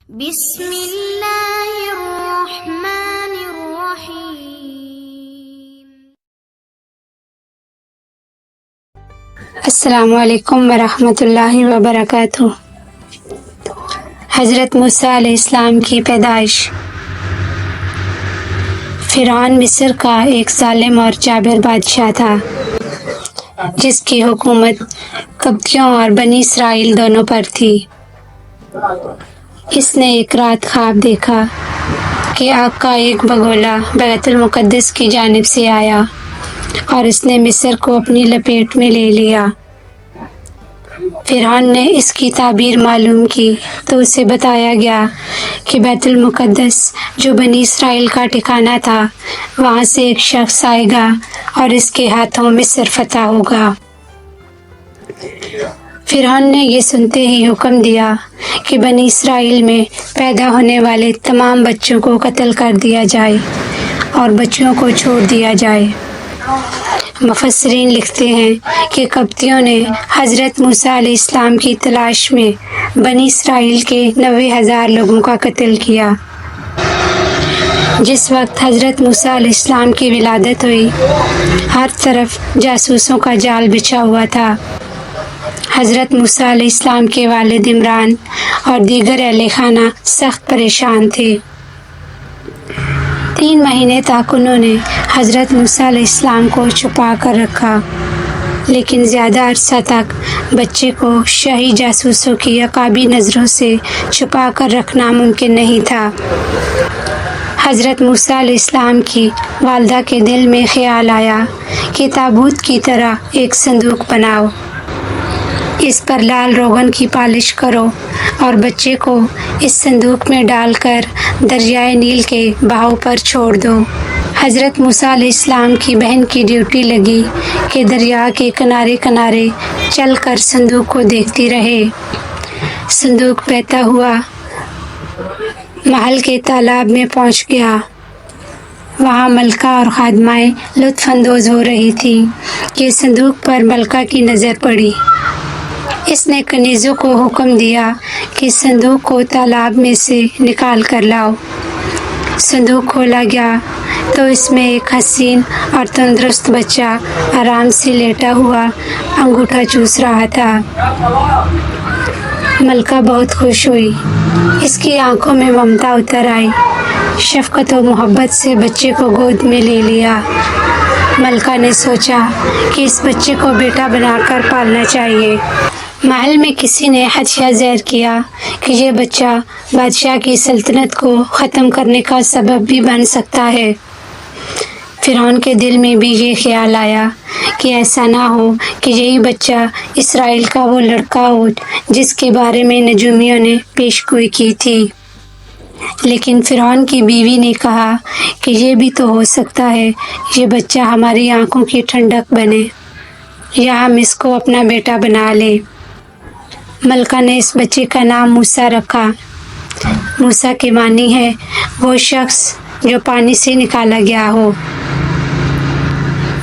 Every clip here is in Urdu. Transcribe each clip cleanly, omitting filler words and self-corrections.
بسم اللہ الرحمن الرحیم۔ السلام علیکم ورحمۃ اللہ وبرکاتہ۔ حضرت موسیٰ علیہ السلام کی پیدائش۔ فرعون مصر کا ایک ظالم اور جابر بادشاہ تھا جس کی حکومت قبطیوں اور بنی اسرائیل دونوں پر تھی۔ اس نے ایک رات خواب دیکھا کہ آگ کا ایک بگولا بیت المقدس کی جانب سے آیا اور اس نے مصر کو اپنی لپیٹ میں لے لیا۔ فرعون نے اس کی تعبیر معلوم کی تو اسے بتایا گیا کہ بیت المقدس جو بنی اسرائیل کا ٹھکانہ تھا، وہاں سے ایک شخص آئے گا اور اس کے ہاتھوں مصر فتح ہوگا۔ فرعون نے یہ سنتے ہی حکم دیا کہ بنی اسرائیل میں پیدا ہونے والے تمام بچوں کو قتل کر دیا جائے اور بچوں کو چھوڑ دیا جائے۔ مفسرین لکھتے ہیں کہ قبطیوں نے حضرت موسیٰ علیہ السلام کی تلاش میں بنی اسرائیل کے 90,000 لوگوں کا قتل کیا۔ جس وقت حضرت موسیٰ علیہ السلام کی ولادت ہوئی، ہر طرف جاسوسوں کا جال بچھا ہوا تھا۔ حضرت موسیٰ علیہ السلام کے والد عمران اور دیگر اہل خانہ سخت پریشان تھے۔ 3 مہینے تک انہوں نے حضرت موسیٰ علیہ السلام کو چھپا کر رکھا، لیکن زیادہ عرصہ تک بچے کو شاہی جاسوسوں کی عقابی نظروں سے چھپا کر رکھنا ممکن نہیں تھا۔ حضرت موسیٰ علیہ السلام کی والدہ کے دل میں خیال آیا کہ تابوت کی طرح ایک صندوق بناؤ، اس پر لال روغن کی پالش کرو اور بچے کو اس صندوق میں ڈال کر دریائے نیل کے بہاؤ پر چھوڑ دو۔ حضرت موسیٰ علیہ السلام کی بہن کی ڈیوٹی لگی کہ دریا کے کنارے کنارے چل کر صندوق کو دیکھتی رہے۔ صندوق بہتا ہوا محل کے تالاب میں پہنچ گیا۔ وہاں ملکہ اور خادمائیں لطف اندوز ہو رہی تھیں کہ صندوق پر ملکہ کی نظر پڑی۔ اس نے کنیزوں کو حکم دیا کہ صندوق کو تالاب میں سے نکال کر لاؤ۔ صندوق کھولا گیا تو اس میں ایک حسین اور تندرست بچہ آرام سے لیٹا ہوا انگوٹھا چوس رہا تھا۔ ملکہ بہت خوش ہوئی، اس کی آنکھوں میں ممتا اتر آئی۔ شفقت و محبت سے بچے کو گود میں لے لیا۔ ملکہ نے سوچا کہ اس بچے کو بیٹا بنا کر پالنا چاہیے۔ محل میں کسی نے خدشہ ظاہر کیا کہ یہ بچہ بادشاہ کی سلطنت کو ختم کرنے کا سبب بھی بن سکتا ہے۔ فرعون کے دل میں بھی یہ خیال آیا کہ ایسا نہ ہو کہ یہی بچہ اسرائیل کا وہ لڑکا ہو جس کے بارے میں نجومیوں نے پیش گوئی کی تھی۔ لیکن فرعون کی بیوی نے کہا کہ یہ بھی تو ہو سکتا ہے یہ بچہ ہماری آنکھوں کی ٹھنڈک بنے یا ہم اس کو اپنا بیٹا بنا لیں۔ ملکہ نے اس بچے کا نام موسیٰ رکھا۔ موسیٰ کے معنی ہے وہ شخص جو پانی سے نکالا گیا ہو۔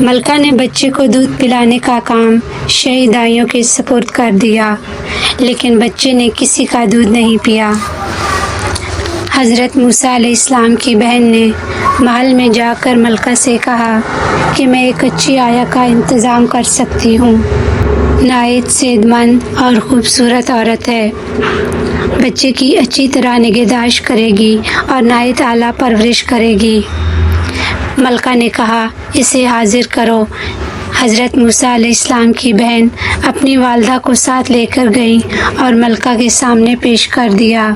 ملکہ نے بچے کو دودھ پلانے کا کام شہی دائیوں کے سپرد کر دیا، لیکن بچے نے کسی کا دودھ نہیں پیا۔ حضرت موسیٰ علیہ السلام کی بہن نے محل میں جا کر ملکہ سے کہا کہ میں ایک اچھی آیا کا انتظام کر سکتی ہوں۔ نہایت صحت مند اور خوبصورت عورت ہے، بچے کی اچھی طرح نگہداشت کرے گی اور نہایت اعلیٰ پرورش کرے گی۔ ملکہ نے کہا اسے حاضر کرو۔ حضرت موسیٰ علیہ السلام کی بہن اپنی والدہ کو ساتھ لے کر گئی اور ملکہ کے سامنے پیش کر دیا۔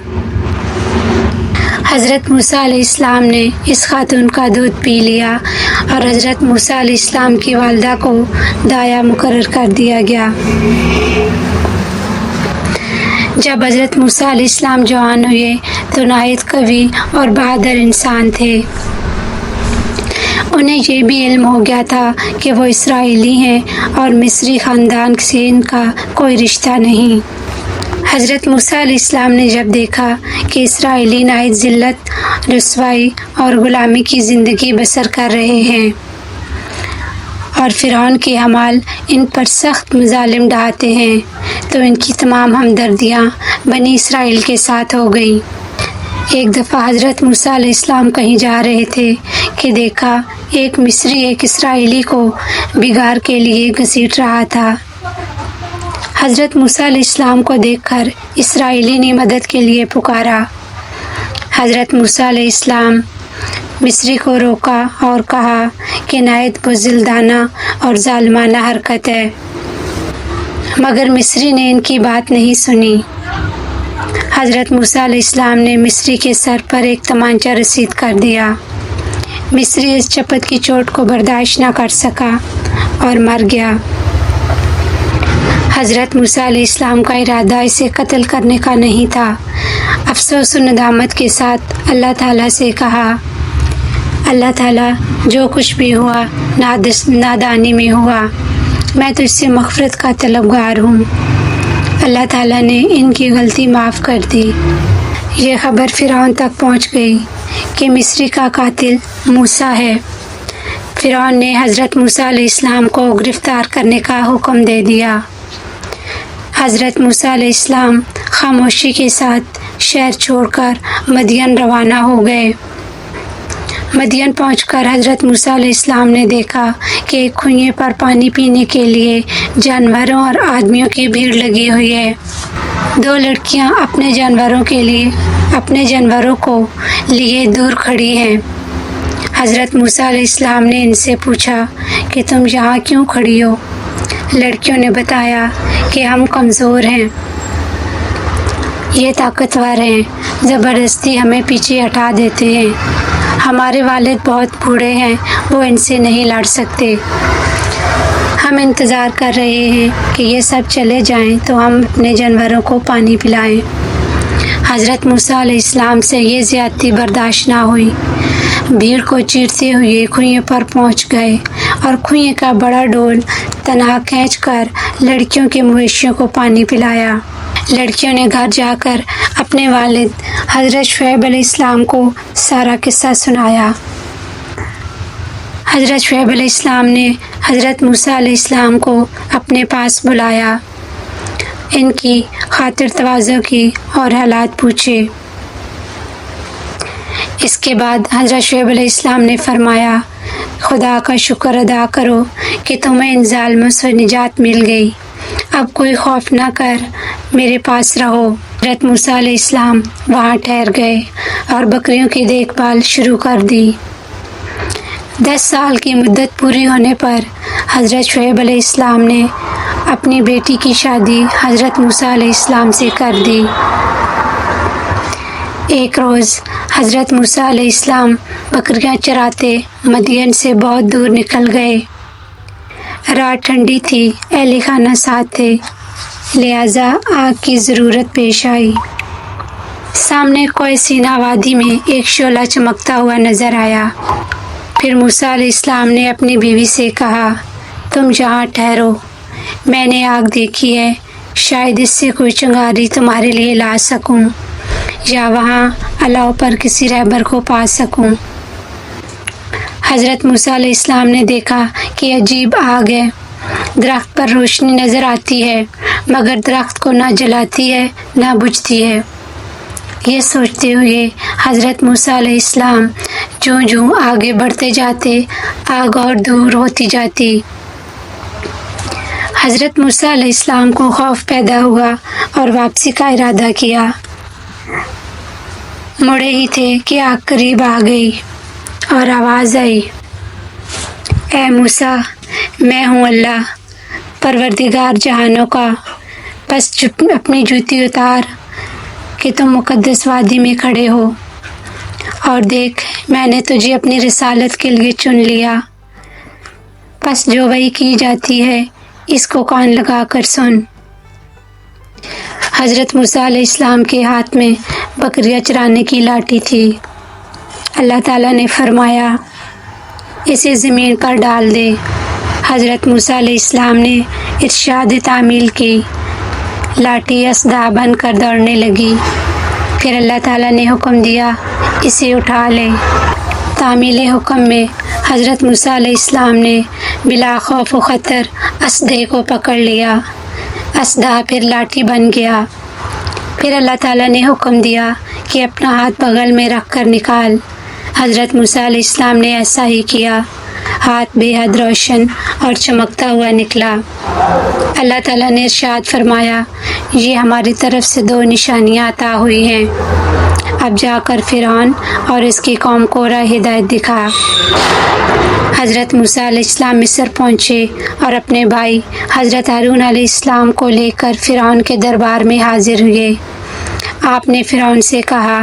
حضرت موسیٰ علیہ السلام نے اس خاتون کا دودھ پی لیا اور حضرت موسیٰ علیہ السلام کی والدہ کو دایا مقرر کر دیا گیا۔ جب حضرت موسیٰ علیہ السلام جوان ہوئے تو نہایت قوی اور بہادر انسان تھے۔ انہیں یہ بھی علم ہو گیا تھا کہ وہ اسرائیلی ہیں اور مصری خاندان سے ان کا کوئی رشتہ نہیں۔ حضرت موسیٰ علیہ السلام نے جب دیکھا کہ اسرائیلی نہایت ذلت، رسوائی اور غلامی کی زندگی بسر کر رہے ہیں اور فرعون کے حمال ان پر سخت مظالم ڈھاتے ہیں، تو ان کی تمام ہمدردیاں بنی اسرائیل کے ساتھ ہو گئیں۔ ایک دفعہ حضرت موسیٰ علیہ السلام کہیں جا رہے تھے کہ دیکھا ایک مصری ایک اسرائیلی کو بگاڑ کے لیے گھسیٹ رہا تھا۔ حضرت موسیٰ علیہ السلام کو دیکھ کر اسرائیلی نے مدد کے لیے پکارا۔ حضرت موسیٰ علیہ السلام مصری کو روکا اور کہا کہ نہایت بزدلانہ اور ظالمانہ حرکت ہے، مگر مصری نے ان کی بات نہیں سنی۔ حضرت موسیٰ علیہ السلام نے مصری کے سر پر ایک تمانچہ رسید کر دیا۔ مصری اس چپت کی چوٹ کو برداشت نہ کر سکا اور مر گیا۔ حضرت موسیٰ علیہ السلام کا ارادہ اسے قتل کرنے کا نہیں تھا۔ افسوس و ندامت کے ساتھ اللہ تعالیٰ سے کہا، اللہ تعالیٰ جو کچھ بھی ہوا نادانی میں ہوا، میں تجھ سے مغفرت کا طلبگار ہوں۔ اللہ تعالیٰ نے ان کی غلطی معاف کر دی۔ یہ خبر فرعون تک پہنچ گئی کہ مصری کا قاتل موسیٰ ہے۔ فرعون نے حضرت موسیٰ علیہ السلام کو گرفتار کرنے کا حکم دے دیا۔ حضرت موسیٰ علیہ السلام خاموشی کے ساتھ شہر چھوڑ کر مدین روانہ ہو گئے۔ مدین پہنچ کر حضرت موسیٰ علیہ السلام نے دیکھا کہ ایک کنویں پر پانی پینے کے لیے جانوروں اور آدمیوں کی بھیڑ لگی ہوئی ہے۔ دو لڑکیاں اپنے جانوروں کو لیے دور کھڑی ہیں۔ حضرت موسیٰ علیہ السلام نے ان سے پوچھا کہ تم یہاں کیوں کھڑی ہو؟ لڑکیوں نے بتایا کہ ہم کمزور ہیں، یہ طاقتور ہیں، زبردستی ہمیں پیچھے ہٹا دیتے ہیں۔ ہمارے والد بہت بوڑھے ہیں، وہ ان سے نہیں لڑ سکتے۔ ہم انتظار کر رہے ہیں کہ یہ سب چلے جائیں تو ہم اپنے جانوروں کو پانی پلائیں۔ حضرت موسیٰ علیہ السلام سے یہ زیادتی برداشت نہ ہوئی۔ بھیڑ کو چیرتے ہوئے کنویں پر پہنچ گئے اور کنویں کا بڑا ڈول تنہا کھینچ کر لڑکیوں کے مویشیوں کو پانی پلایا۔ لڑکیوں نے گھر جا کر اپنے والد حضرت شعیب علیہ السلام کو سارا قصہ سنایا۔ حضرت شعیب علیہ السلام نے حضرت موسیٰ علیہ السلام کو اپنے پاس بلایا، ان کی خاطر تواضع کی اور حالات پوچھے۔ اس کے بعد حضرت شعیب علیہ السلام نے فرمایا، خدا کا شکر ادا کرو کہ تمہیں ان ظالموں سے نجات مل گئی۔ اب کوئی خوف نہ کر، میرے پاس رہو۔ حضرت موسیٰ علیہ السلام وہاں ٹھہر گئے اور بکریوں کی دیکھ بھال شروع کر دی۔ 10 سال کی مدت پوری ہونے پر حضرت شعیب علیہ السلام نے اپنی بیٹی کی شادی حضرت موسیٰ علیہ السلام سے کر دی۔ ایک روز حضرت موسیٰ علیہ السلام بکریاں چراتے مدین سے بہت دور نکل گئے۔ رات ٹھنڈی تھی، اہل خانہ ساتھ تھے، لہٰذا آگ کی ضرورت پیش آئی۔ سامنے کوہ سینا وادی میں ایک شعلہ چمکتا ہوا نظر آیا۔ پھر موسیٰ علیہ السلام نے اپنی بیوی سے کہا، تم یہاں ٹھہرو، میں نے آگ دیکھی ہے، شاید اس سے کوئی چنگاری تمہارے لیے لا سکوں یا وہاں الاؤ پر کسی رہبر کو پا سکوں۔ حضرت موسیٰ علیہ السلام نے دیکھا کہ عجیب آگ ہے، درخت پر روشنی نظر آتی ہے مگر درخت کو نہ جلاتی ہے نہ بجھتی ہے۔ یہ سوچتے ہوئے حضرت موسیٰ علیہ السلام جوں آگے بڑھتے جاتے آگ اور دور ہوتی جاتی۔ حضرت موسیٰ علیہ السلام کو خوف پیدا ہوا اور واپسی کا ارادہ کیا۔ مڑے ہی تھے کہ آگ قریب آ گئی اور آواز آئی، اے موسیٰ، میں ہوں اللہ، پروردگار جہانوں کا، بس اپنی جوتی اتار کہ تم مقدس وادی میں کھڑے ہو، اور دیکھ میں نے تجھے اپنی رسالت کے لیے چن لیا، بس جو وحی کی جاتی ہے اس کو کان لگا کر سن۔ حضرت موسیٰ علیہ السلام کے ہاتھ میں بکریاں چرانے کی لاٹھی تھی۔ اللہ تعالیٰ نے فرمایا، اسے زمین پر ڈال دے۔ حضرت موسیٰ علیہ السلام نے ارشاد تعمیل کی، لاٹھی اسدھا بن کر دوڑنے لگی۔ پھر اللہ تعالیٰ نے حکم دیا، اسے اٹھا لے۔ تعمیل حکم میں حضرت موسیٰ علیہ السلام نے بلا خوف و خطر اسدھے کو پکڑ لیا۔ اسدھا پھر لاٹھی بن گیا۔ پھر اللہ تعالیٰ نے حکم دیا کہ اپنا ہاتھ بغل میں رکھ کر نکال۔ حضرت موسیٰ علیہ السلام نے ایسا ہی کیا۔ ہاتھ بے حد روشن اور چمکتا ہوا نکلا۔ اللہ تعالیٰ نے ارشاد فرمایا، یہ ہماری طرف سے 2 نشانیاں عطا ہوئی ہیں، اب جا کر فرعون اور اس کی قوم کو راہ ہدایت دکھا۔ حضرت موسیٰ علیہ السلام مصر پہنچے اور اپنے بھائی حضرت ہارون علیہ السلام کو لے کر فرعون کے دربار میں حاضر ہوئے۔ آپ نے فرعون سے کہا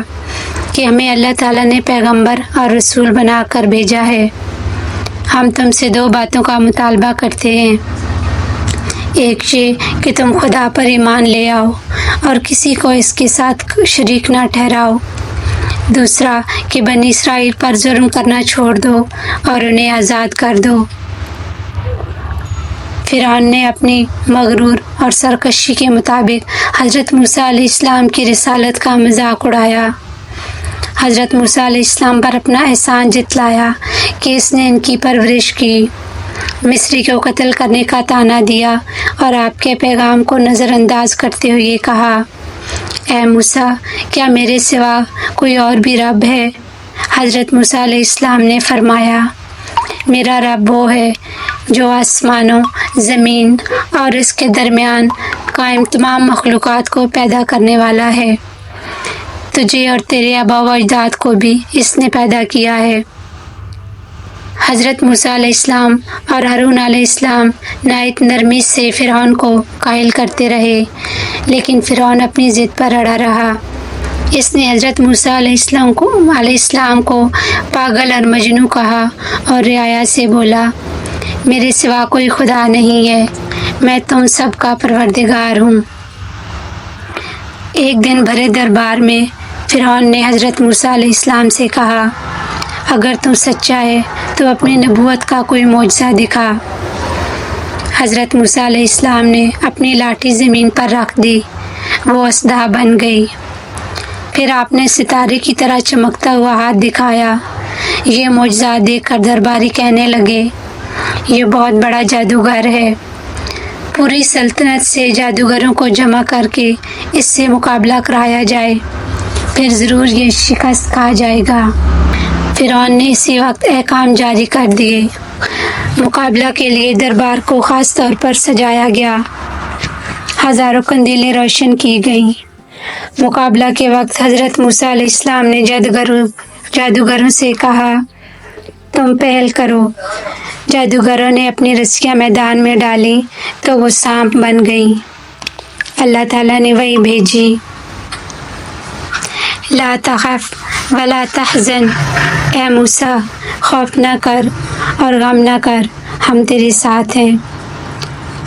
کہ ہمیں اللہ تعالیٰ نے پیغمبر اور رسول بنا کر بھیجا ہے۔ ہم تم سے 2 باتوں کا مطالبہ کرتے ہیں، ایک یہ کہ تم خدا پر ایمان لے آؤ اور کسی کو اس کے ساتھ شریک نہ ٹھہراؤ، دوسرا کہ بنی اسرائیل پر ظلم کرنا چھوڑ دو اور انہیں آزاد کر دو۔ فرعون نے اپنی مغرور اور سرکشی کے مطابق حضرت موسیٰ علیہ السلام کی رسالت کا مذاق اڑایا۔ حضرت موسیٰ علیہ السلام پر اپنا احسان جتلایا کہ اس نے ان کی پرورش کی، مصری کو قتل کرنے کا طعنہ دیا اور آپ کے پیغام کو نظر انداز کرتے ہوئے کہا، اے موسیٰ، کیا میرے سوا کوئی اور بھی رب ہے؟ حضرت موسیٰ علیہ السلام نے فرمایا، میرا رب وہ ہے جو آسمانوں، زمین اور اس کے درمیان قائم تمام مخلوقات کو پیدا کرنے والا ہے۔ تجھے اور تیرے آبا و اجداد کو بھی اس نے پیدا کیا ہے۔ حضرت موسیٰ علیہ السلام اور ہارون علیہ السلام نہایت نرمی سے فرعون کو قائل کرتے رہے، لیکن فرعون اپنی ضد پر اڑا رہا۔ اس نے حضرت موسیٰ علیہ السلام کو پاگل اور مجنون کہا اور رعایا سے بولا، میرے سوا کوئی خدا نہیں ہے، میں تم سب کا پروردگار ہوں۔ ایک دن بھرے دربار میں فرعون نے حضرت موسیٰ علیہ السلام سے کہا، اگر تم سچا ہے تو اپنی نبوت کا کوئی معجزہ دکھا۔ حضرت موسیٰ علیہ السلام نے اپنی لاٹھی زمین پر رکھ دی، وہ اسدہ بن گئی۔ پھر آپ نے ستارے کی طرح چمکتا ہوا ہاتھ دکھایا۔ یہ معجزہ دیکھ کر درباری کہنے لگے، یہ بہت بڑا جادوگر ہے، پوری سلطنت سے جادوگروں کو جمع کر کے اس سے مقابلہ کرایا جائے، پھر ضرور یہ شکست کھا جائے گا۔ فرعون نے اسی وقت احکام جاری کر دیے۔ مقابلہ کے لیے دربار کو خاص طور پر سجایا گیا، ہزاروں قندیلیں روشن کی گئیں۔ مقابلہ کے وقت حضرت موسیٰ علیہ السلام نے جادوگروں سے کہا، تم پہل کرو۔ جادوگروں نے اپنی رسیاں میدان میں ڈالیں تو وہ سانپ بن گئیں۔ اللہ تعالیٰ نے وحی بھیجی، لا تخف ولا تحزن، اے موسیٰ خوف نہ کر اور غم نہ کر، ہم تیرے ساتھ ہیں۔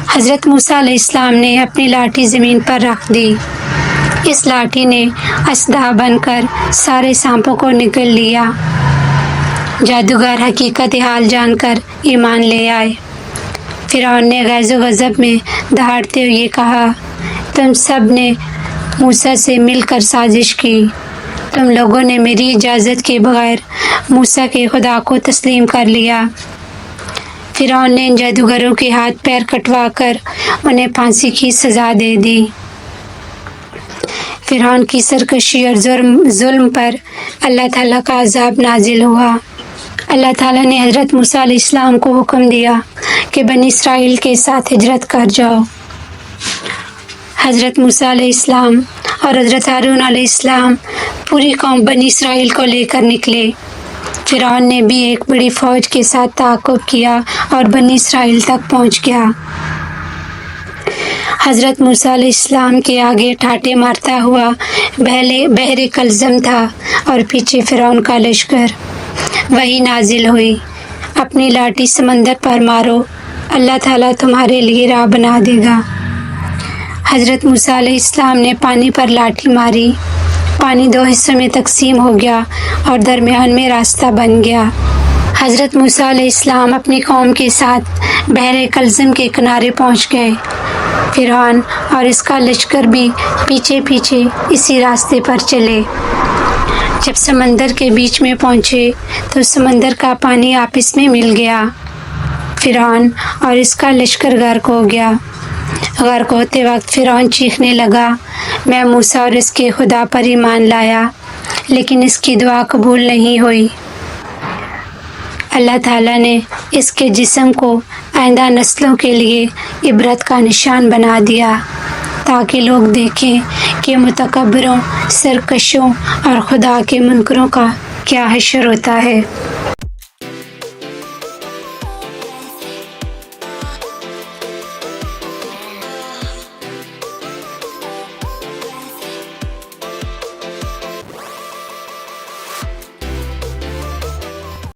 حضرت موسیٰ علیہ السلام نے اپنی لاٹھی زمین پر رکھ دی۔ اس لاٹھی نے اسدہ بن کر سارے سانپوں کو نگل لیا۔ جادوگر حقیقت حال جان کر ایمان لے آئے۔ فرعون نے غیظ و غضب میں دہاڑتے ہوئے کہا، تم سب نے موسیٰ سے مل کر سازش کی، تم لوگوں نے میری اجازت کے بغیر موسیٰ کے خدا کو تسلیم کر لیا۔ فرعون نے ان جادوگروں کے ہاتھ پیر کٹوا کر انہیں پھانسی کی سزا دے دی۔ فرعون کی سرکشی اور ظلم پر اللہ تعالیٰ کا عذاب نازل ہوا۔ اللہ تعالیٰ نے حضرت موسیٰ علیہ السلام کو حکم دیا کہ بنی اسرائیل کے ساتھ ہجرت کر جاؤ۔ حضرت موسیٰ علیہ السلام اور حضرت ہارون علیہ السلام پوری قوم بنی اسرائیل کو لے کر نکلے۔ فرعون نے بھی ایک بڑی فوج کے ساتھ تعاقب کیا اور بنی اسرائیل تک پہنچ گیا۔ حضرت موسیٰ علیہ السلام کے آگے ٹھاٹے مارتا ہوا بحر کلزم تھا اور پیچھے فرعون کا لشکر۔ وحی نازل ہوئی، اپنی لاٹھی سمندر پر مارو، اللہ تعالیٰ تمہارے لیے راہ بنا دے گا۔ حضرت موسیٰ علیہ السلام نے پانی پر لاٹھی ماری، پانی 2 حصوں میں تقسیم ہو گیا اور درمیان میں راستہ بن گیا۔ حضرت موسیٰ علیہ السلام اپنی قوم کے ساتھ بحر کلزم کے کنارے پہنچ گئے۔ فرعون اور اس کا لشکر بھی پیچھے پیچھے اسی راستے پر چلے۔ جب سمندر کے بیچ میں پہنچے تو سمندر کا پانی آپس میں مل گیا۔ فرعون اور اس کا لشکر غرق ہو گیا۔ غرق ہوتے وقت فرعون چیخنے لگا، میں موسیٰ اور اس کے خدا پر ایمان لایا، لیکن اس کی دعا قبول نہیں ہوئی۔ اللہ تعالیٰ نے اس کے جسم کو آئندہ نسلوں کے لیے عبرت کا نشان بنا دیا تاکہ لوگ دیکھیں کہ متکبروں، سرکشوں اور خدا کے منکروں کا کیا حشر ہوتا ہے۔